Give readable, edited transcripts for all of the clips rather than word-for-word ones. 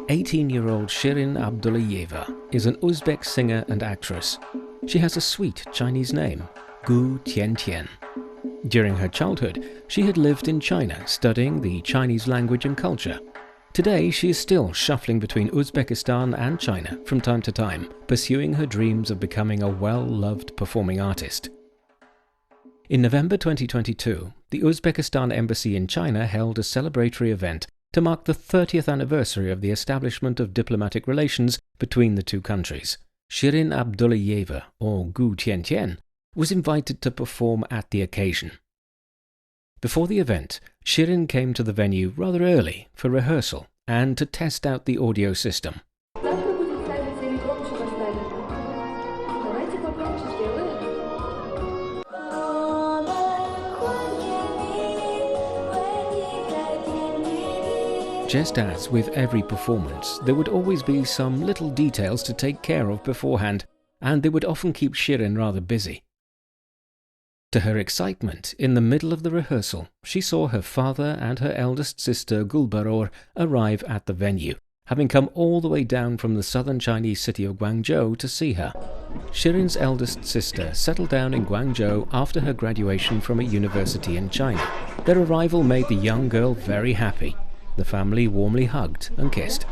"18-year-old Shirin Abdullayeva is an Uzbek singer and actress. She has a sweet Chinese name, Gu Tiantian. During her childhood, she had lived in China studying the Chinese language and culture. Today, she is still shuffling between Uzbekistan and China from time to time, pursuing her dreams of becoming a well-loved performing artist. In November 2022, the Uzbekistan embassy in China held a celebratory event to mark the 30th anniversary of the establishment of diplomatic relations between the two countries. Shirin Abdullayeva, or Gu Tiantian, was invited to perform at the occasion. Before the event, Shirin came to the venue rather early for rehearsal and to test out the audio system. Just as with every performance, there would always be some little details to take care of beforehand, and they would often keep Shirin rather busy. To her excitement, in the middle of the rehearsal, she saw her father and her eldest sister Gulbaror arrive at the venue, having come all the way down from the southern Chinese city of Guangzhou to see her. Shirin's eldest sister settled down in Guangzhou after her graduation from a university in China. Their arrival made the young girl very happy. The family warmly hugged and kissed.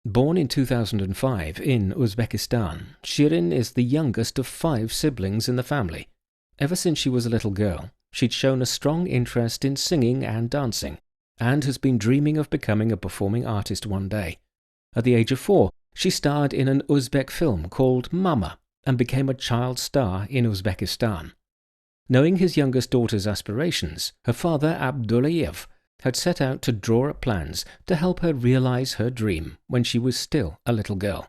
Born in 2005 in Uzbekistan, Shirin is the youngest of 5 siblings in the family. Ever since she was a little girl, she'd shown a strong interest in singing and dancing, and has been dreaming of becoming a performing artist one day. At the age of 4, she starred in an Uzbek film called Mama and became a child star in Uzbekistan. Knowing his youngest daughter's aspirations, her father Abdullayev had set out to draw up plans to help her realize her dream when she was still a little girl.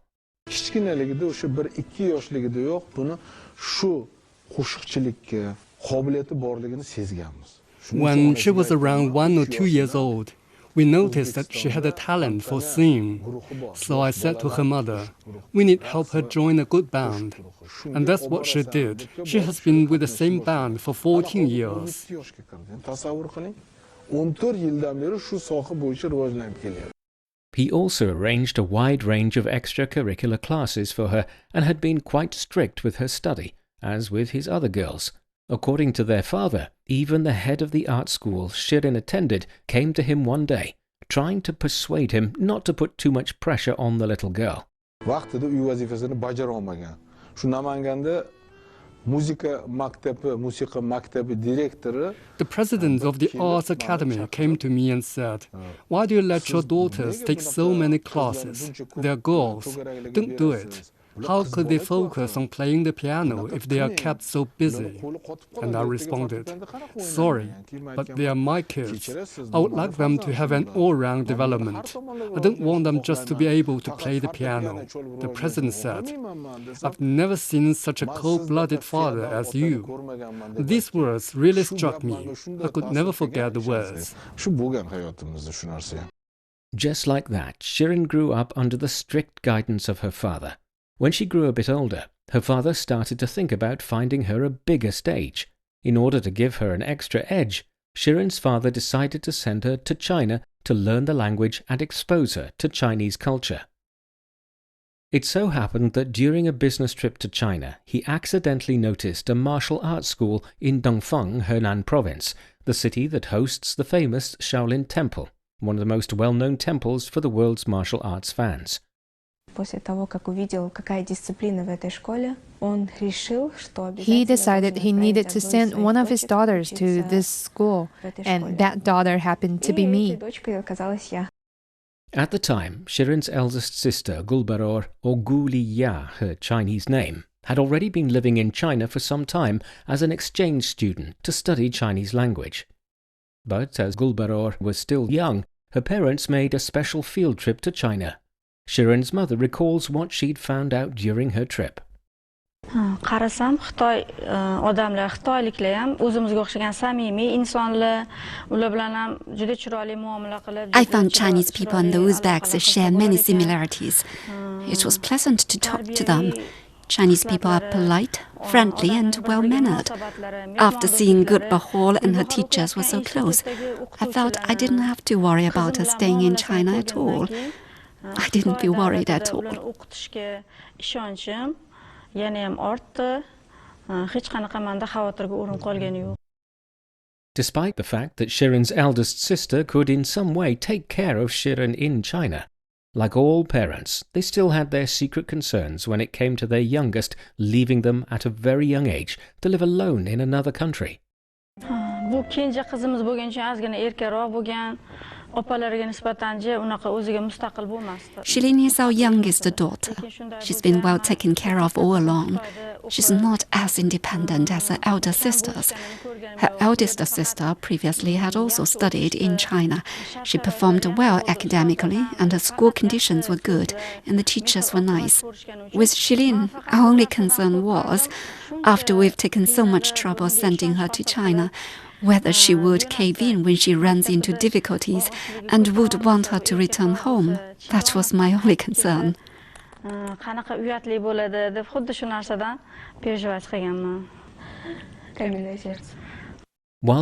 When she was around 1 or 2 years old, we noticed that she had a talent for singing. So I said to her mother, we need help her join a good band. And that's what she did. She has been with the same band for 14 years. He also arranged a wide range of extracurricular classes for her and had been quite strict with her study, as with his other girls. According to their father, even the head of the art school Shirin attended came to him one day, trying to persuade him not to put too much pressure on the little girl. The president of the Arts Academy came to me and said, "Why do you let your daughters take so many classes? They're girls. Don't do it. How could they focus on playing the piano if they are kept so busy?" And I responded, "Sorry, but they are my kids. I would like them to have an all-round development. I don't want them just to be able to play the piano." The president said, "I've never seen such a cold-blooded father as you." These words really struck me. I could never forget the words. Just like that, Shirin grew up under the strict guidance of her father. When she grew a bit older, her father started to think about finding her a bigger stage. In order to give her an extra edge, Shirin's father decided to send her to China to learn the language and expose her to Chinese culture. It so happened that during a business trip to China, he accidentally noticed a martial arts school in Dongfeng, Henan province, the city that hosts the famous Shaolin Temple, one of the most well-known temples for the world's martial arts fans. He decided he needed to send one of his daughters to this school, and that daughter happened to be me. At the time, Shirin's eldest sister, Gulbaror, or Gu Liya, her Chinese name, had already been living in China for some time as an exchange student to study Chinese language. But as Gulbaror was still young, her parents made a special field trip to China. Shirin's mother recalls what she'd found out during her trip. Qarasam Xitoy odamlar, Xitoyliklar ham o'zimizga o'xshagan samimiy insonlar, ular bilan ham juda chiroyli muomala qilib. I found Chinese people and the Uzbeks share many similarities. It was pleasant to talk to them. Chinese people are polite, friendly and well-mannered. After seeing Gutba Hall and her teachers were so close, I felt I didn't have to worry about her staying in China at all. I didn't feel worried at all. Despite the fact that Shirin's eldest sister could in some way take care of Shirin in China, like all parents, they still had their secret concerns when it came to their youngest leaving them at a very young age to live alone in another country. Shirin is our youngest daughter. She's been well taken care of all along. She's not as independent as her elder sisters. Her eldest sister previously had also studied in China. She performed well academically and her school conditions were good and the teachers were nice. With Shirin, our only concern was, after we've taken so much trouble sending her to China, whether she would cave in when she runs into difficulties and would want her to return home. That was my only concern. While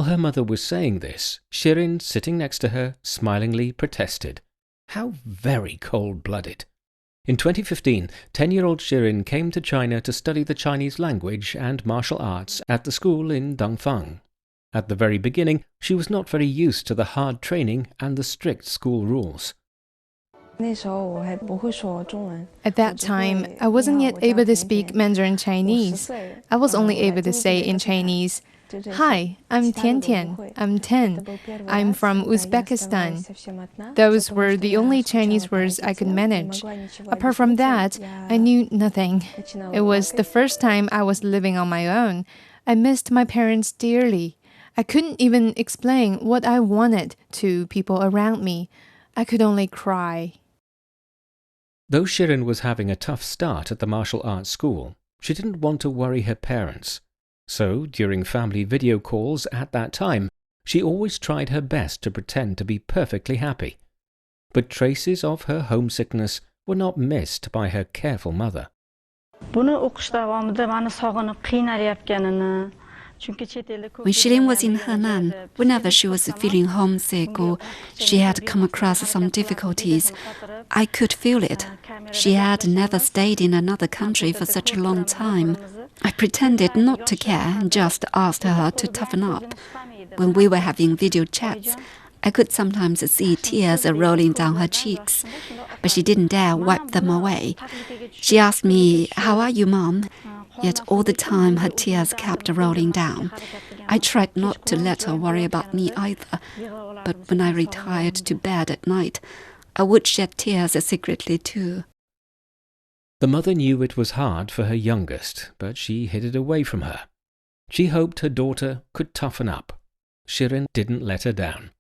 her mother was saying this, Shirin, sitting next to her, smilingly protested. How very cold-blooded. In 2015, 10-year-old Shirin came to China to study the Chinese language and martial arts at the school in Dongfang. At the very beginning, she was not very used to the hard training and the strict school rules. At that time, I wasn't yet able to speak Mandarin Chinese. I was only able to say in Chinese, "Hi, I'm Tiantian. I'm 10. I'm from Uzbekistan." Those were the only Chinese words I could manage. Apart from that, I knew nothing. It was the first time I was living on my own. I missed my parents dearly. I couldn't even explain what I wanted to people around me. I could only cry. Though Shirin was having a tough start at the martial arts school, she didn't want to worry her parents. So, during family video calls at that time, she always tried her best to pretend to be perfectly happy. But traces of her homesickness were not missed by her careful mother. When Shirin was in Henan, whenever she was feeling homesick or she had come across some difficulties, I could feel it. She had never stayed in another country for such a long time. I pretended not to care and just asked her to toughen up. When we were having video chats, I could sometimes see tears rolling down her cheeks, but she didn't dare wipe them away. She asked me, "How are you, Mom?" Yet all the time her tears kept rolling down. I tried not to let her worry about me either, but when I retired to bed at night, I would shed tears secretly too. The mother knew it was hard for her youngest, but she hid it away from her. She hoped her daughter could toughen up. Shirin didn't let her down.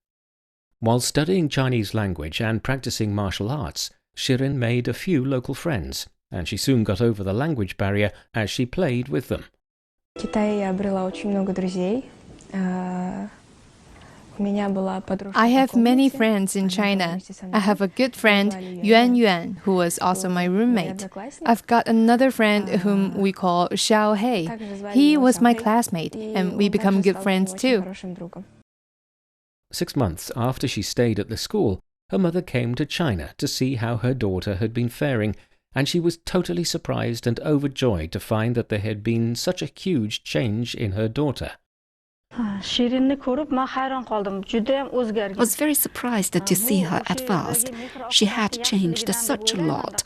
While studying Chinese language and practicing martial arts, Shirin made a few local friends, and she soon got over the language barrier as she played with them. I have many friends in China. I have a good friend, Yuan Yuan, who was also my roommate. I've got another friend whom we call Xiao Hei. He was my classmate, and we become good friends too. 6 months after she stayed at the school, her mother came to China to see how her daughter had been faring, and she was totally surprised and overjoyed to find that there had been such a huge change in her daughter. I was very surprised to see her at first. She had changed such a lot.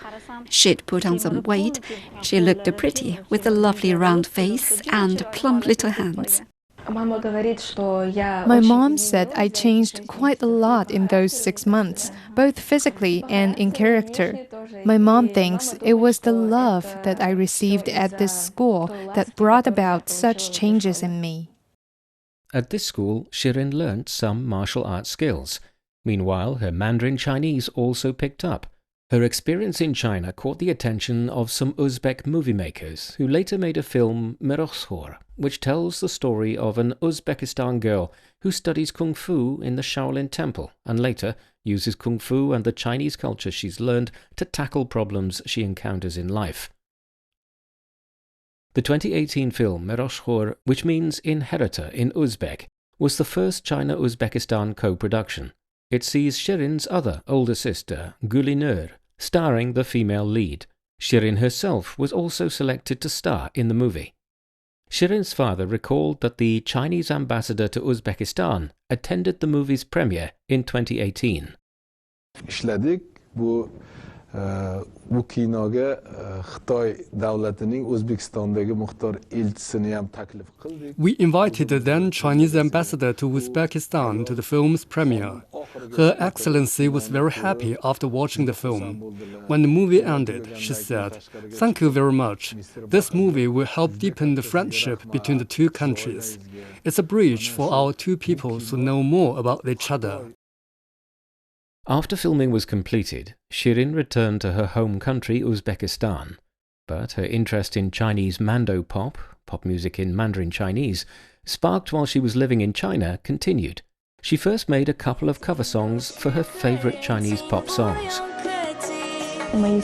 She'd put on some weight. She looked pretty, with a lovely round face and plump little hands. My mom said I changed quite a lot in those 6 months, both physically and in character. My mom thinks it was the love that I received at this school that brought about such changes in me. At this school, Shirin learnt some martial arts skills. Meanwhile, her Mandarin Chinese also picked up. Her experience in China caught the attention of some Uzbek movie makers who later made a film, Meroshor, which tells the story of an Uzbekistan girl who studies Kung Fu in the Shaolin Temple and later uses Kung Fu and the Chinese culture she's learned to tackle problems she encounters in life. The 2018 film Meroshor, which means inheritor in Uzbek, was the first China-Uzbekistan co-production. It sees Shirin's other older sister, Guliner, starring the female lead. Shirin herself was also selected to star in the movie. Shirin's father recalled that the Chinese ambassador to Uzbekistan attended the movie's premiere in 2018. Bu kinoga Xitoy davlatining O'zbekistondagi muxtor elchisini ham taklif qildik. We invited the then Chinese ambassador to Uzbekistan to the film's premiere. Her Excellency was very happy after watching the film. When the movie ended, she said, "Thank you very much. This movie will help deepen the friendship between the two countries. It's a bridge for our two peoples to know more about each other." After filming was completed, Shirin returned to her home country, Uzbekistan. But her interest in Chinese Mando pop music in Mandarin Chinese, sparked while she was living in China, continued. She first made a couple of cover songs for her favorite Chinese pop songs. My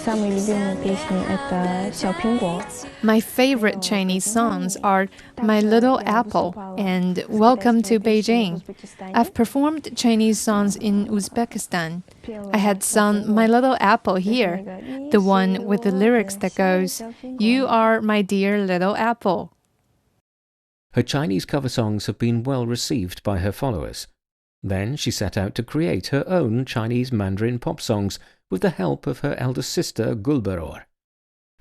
favorite Chinese songs are My Little Apple and Welcome to Beijing. I've performed Chinese songs in Uzbekistan. I had sung My Little Apple here, the one with the lyrics that goes, "You are my dear little apple." Her Chinese cover songs have been well received by her followers. Then she set out to create her own Chinese Mandarin pop songs with the help of her elder sister Gulbaror.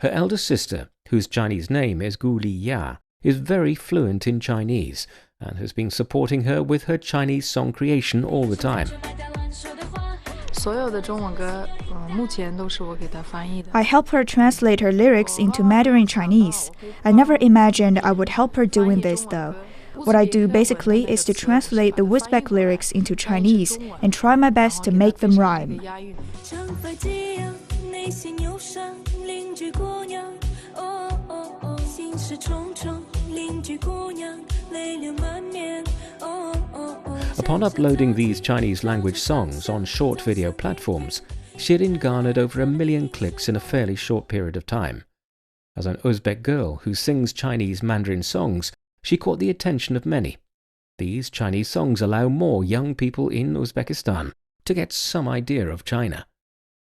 Her elder sister, whose Chinese name is Gu Tiantian, is very fluent in Chinese and has been supporting her with her Chinese song creation all the time. I help her translate her lyrics into Mandarin Chinese. I never imagined I would help her doing this though. What I do basically is to translate the Uzbek lyrics into Chinese and try my best to make them rhyme. Upon uploading these Chinese language songs on short video platforms, Shirin garnered over 1 million clicks in a fairly short period of time. As an Uzbek girl who sings Chinese Mandarin songs, she caught the attention of many. These Chinese songs allow more young people in Uzbekistan to get some idea of China.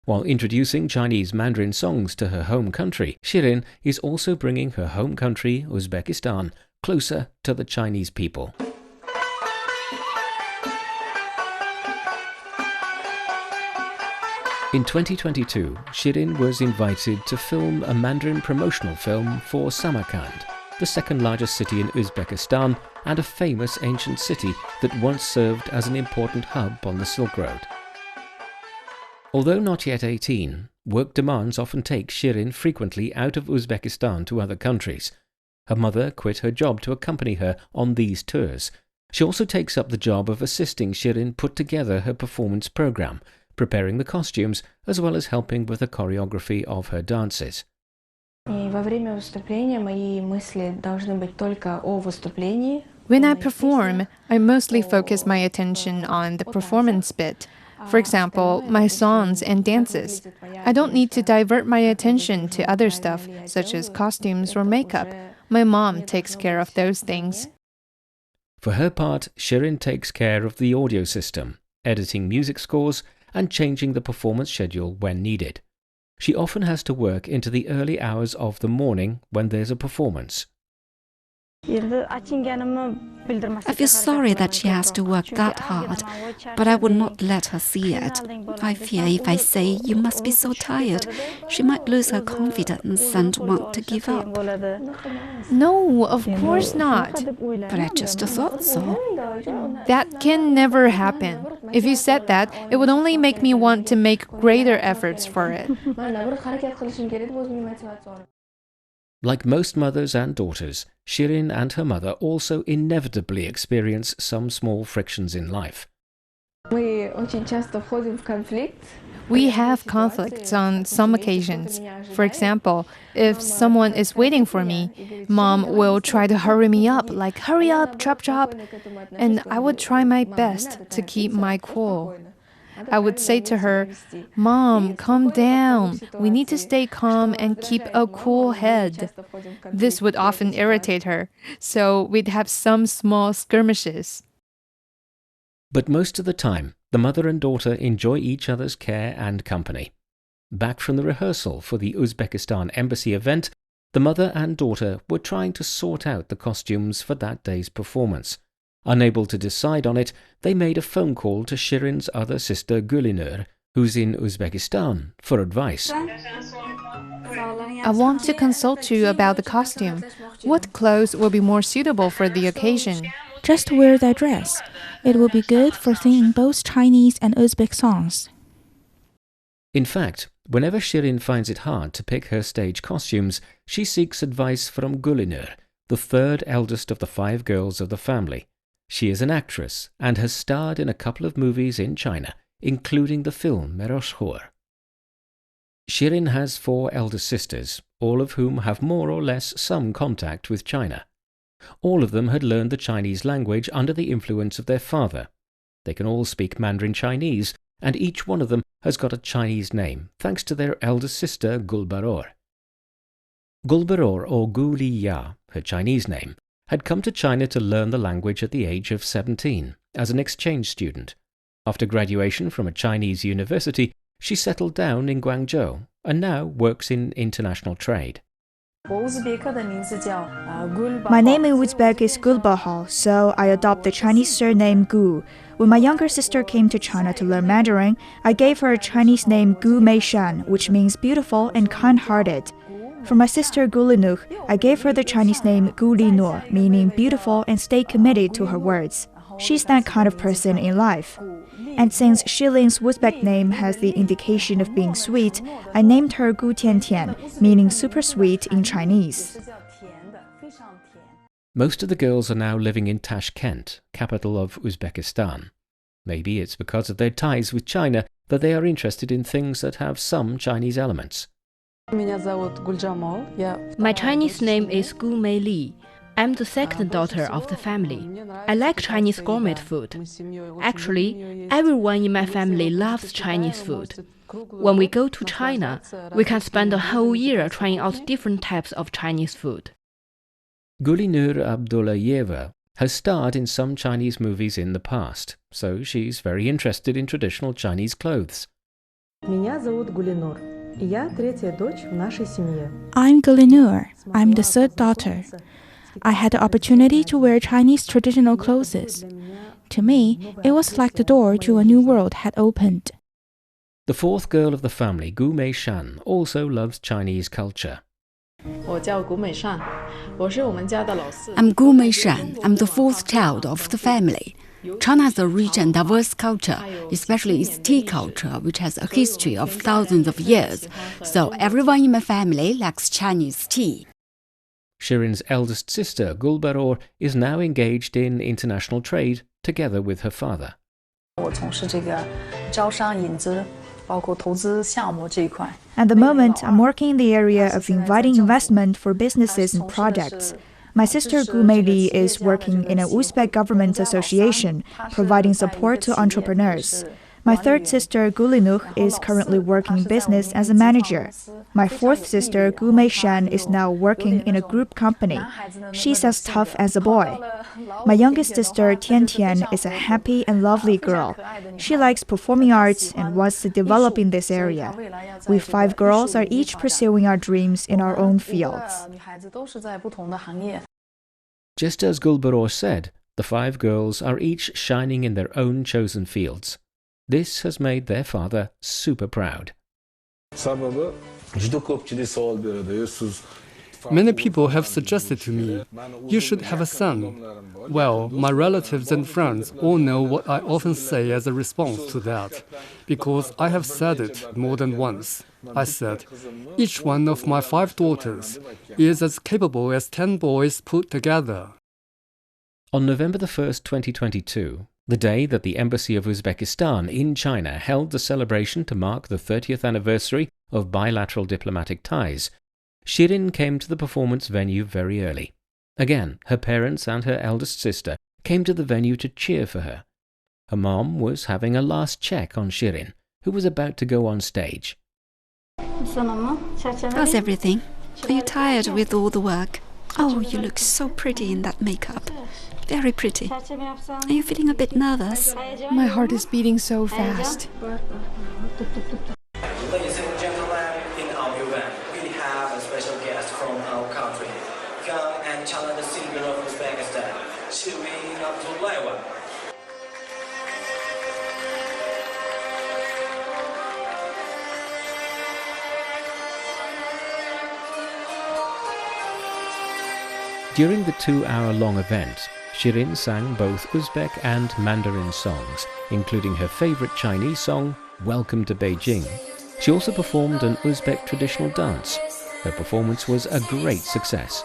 While introducing Chinese Mandarin songs to her home country, Shirin is also bringing her home country, Uzbekistan, closer to the Chinese people. In 2022, Shirin was invited to film a Mandarin promotional film for Samarkand, the second largest city in Uzbekistan and a famous ancient city that once served as an important hub on the Silk Road. Although not yet 18, work demands often take Shirin frequently out of Uzbekistan to other countries. Her mother quit her job to accompany her on these tours. She also takes up the job of assisting Shirin put together her performance program, preparing the costumes as well as helping with the choreography of her dances. When I perform, I mostly focus my attention on the performance bit. For example, my songs and dances. I don't need to divert my attention to other stuff, such as costumes or makeup. My mom takes care of those things. For her part, Shirin takes care of the audio system, editing music scores, and changing the performance schedule when needed. She often has to work into the early hours of the morning when there's a performance. I feel sorry that she has to work that hard, but I would not let her see it. I fear if I say, "You must be so tired," she might lose her confidence and want to give up. No, of course not. But I just thought so. That can never happen. If you said that, it would only make me want to make greater efforts for it. Like most mothers and daughters, Shirin and her mother also inevitably experience some small frictions in life. We have conflicts on some occasions. For example, if someone is waiting for me, Mom will try to hurry me up, like, hurry up, chop chop. And I would try my best to keep my cool. I would say to her, Mom, calm down. We need to stay calm and keep a cool head. This would often irritate her, so we'd have some small skirmishes. But most of the time, the mother and daughter enjoy each other's care and company. Back from the rehearsal for the Uzbekistan embassy event, the mother and daughter were trying to sort out the costumes for that day's performance. Unable to decide on it, they made a phone call to Shirin's other sister Gulinur, who's in Uzbekistan, for advice. I want to consult you about the costume. What clothes will be more suitable for the occasion? Just wear that dress. It will be good for singing both Chinese and Uzbek songs. In fact, whenever Shirin finds it hard to pick her stage costumes, she seeks advice from Gulinur, the third eldest of the 5 girls of the family. She is an actress and has starred in a couple of movies in China, including the film Meroshkhor. Shirin has 4 elder sisters, all of whom have more or less some contact with China. All of them had learned the Chinese language under the influence of their father. They can all speak Mandarin Chinese, and each one of them has got a Chinese name, thanks to their elder sister Gulbaror. Gulbaror, or Gu Liya, her Chinese name, had come to China to learn the language at the age of 17 as an exchange student. After graduation from a Chinese university, she settled down in Guangzhou and now works in international trade. My name in Uzbek is Gulbahal, so I adopt the Chinese surname Gu. When my younger sister came to China to learn Mandarin, I gave her a Chinese name Gu Meishan, which means beautiful and kind-hearted. For my sister Gulinur, I gave her the Chinese name Gu Linur, meaning beautiful and stay committed to her words. She's that kind of person in life. And since Shirin's Uzbek name has the indication of being sweet, I named her Gu Tiantian, meaning super sweet in Chinese. Most of the girls are now living in Tashkent, capital of Uzbekistan. Maybe it's because of their ties with China that they are interested in things that have some Chinese elements. My Chinese name is Gu Mei Li. I'm the second daughter of the family. I like Chinese gourmet food. Actually, everyone in my family loves Chinese food. When we go to China, we can spend a whole year trying out different types of Chinese food. Shirin Abdullayeva has starred in some Chinese movies in the past, so she's very interested in traditional Chinese clothes. I'm Gulinur. I'm the third daughter. I had the opportunity to wear Chinese traditional clothes. To me, it was like the door to a new world had opened. The 4th girl of the family, Gu Meishan, also loves Chinese culture. I'm Gu Meishan. I'm the 4th child of the family. China has a rich and diverse culture, especially its tea culture, which has a history of thousands of years. So everyone in my family likes Chinese tea. Shirin's eldest sister, Gulbaror, is now engaged in international trade together with her father. At the moment, I'm working in the area of inviting investment for businesses and projects. My sister Gu Meili is working in an Uzbek government association, providing support to entrepreneurs. My 3rd sister, Gulinur, is currently working in business as a manager. My 4th sister, Gu Meishan, is now working in a group company. She's as tough as a boy. My youngest sister, Tiantian, is a happy and lovely girl. She likes performing arts and wants to develop in this area. We 5 girls are each pursuing our dreams in our own fields. Just as Gulbaror said, the 5 girls are each shining in their own chosen fields. This has made their father super proud. Many people have suggested to me, you should have a son. Well, my relatives and friends all know what I often say as a response to that, because I have said it more than once. I said, each one of my 5 daughters is as capable as 10 boys put together. On November 1st, 2022, the day that the Embassy of Uzbekistan in China held the celebration to mark the 30th anniversary of bilateral diplomatic ties, Shirin came to the performance venue very early. Again, her parents and her eldest sister came to the venue to cheer for her. Her mom was having a last check on Shirin, who was about to go on stage. How's everything? Are you tired with all the work? Oh, you look so pretty in that makeup. Very pretty. Are you feeling a bit nervous? My heart is beating so fast. Ladies and gentlemen, in our event, we have a special guest from our country, Gu Tiantian, the singer of Uzbekistan, Shirin Abdullayeva. During the 2-hour-long event, Shirin sang both Uzbek and Mandarin songs, including her favorite Chinese song, Welcome to Beijing. She also performed an Uzbek traditional dance. Her performance was a great success.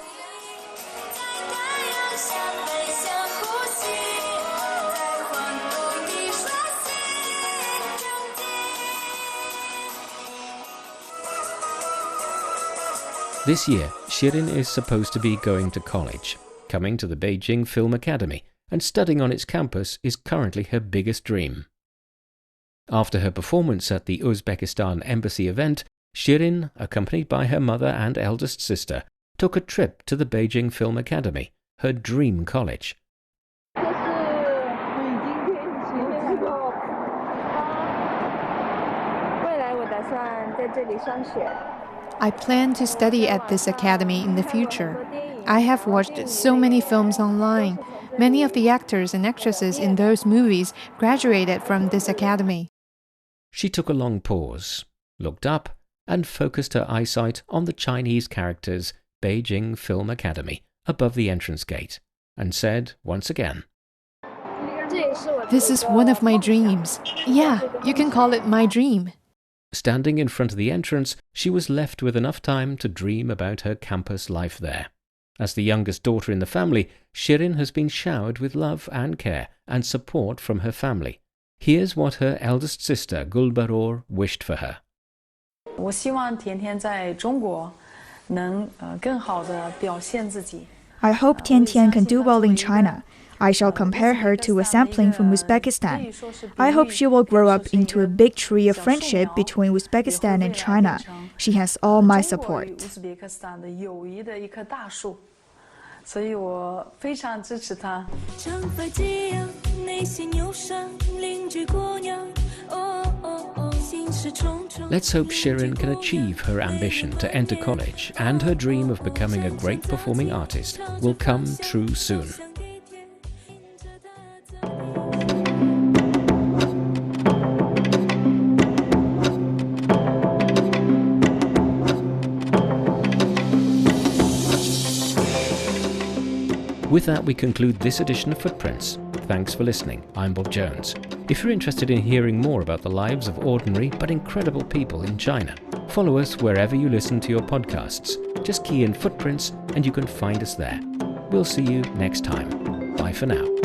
This year, Shirin is supposed to be going to college. Coming to the Beijing Film Academy and studying on its campus is currently her biggest dream. After her performance at the Uzbekistan Embassy event, Shirin, accompanied by her mother and eldest sister, took a trip to the Beijing Film Academy, her dream college. I plan to study at this academy in the future. I have watched so many films online. Many of the actors and actresses in those movies graduated from this academy. She took a long pause, looked up, and focused her eyesight on the Chinese characters Beijing Film Academy above the entrance gate, and said once again, "This is one of my dreams. Yeah, you can call it my dream." Standing in front of the entrance, she was left with enough time to dream about her campus life there. As the youngest daughter in the family, Shirin has been showered with love and care and support from her family. Here's what her eldest sister Gulbaror wished for her. I hope Tiantian can do well in China. I shall compare her to a sapling from Uzbekistan. I hope she will grow up into a big tree of friendship between Uzbekistan and China. She has all my support. Let's hope Shirin can achieve her ambition to enter college, and her dream of becoming a great performing artist will come true soon. With that, we conclude this edition of Footprints. Thanks for listening. I'm Bob Jones. If you're interested in hearing more about the lives of ordinary but incredible people in China, follow us wherever you listen to your podcasts. Just key in Footprints and you can find us there. We'll see you next time. Bye for now.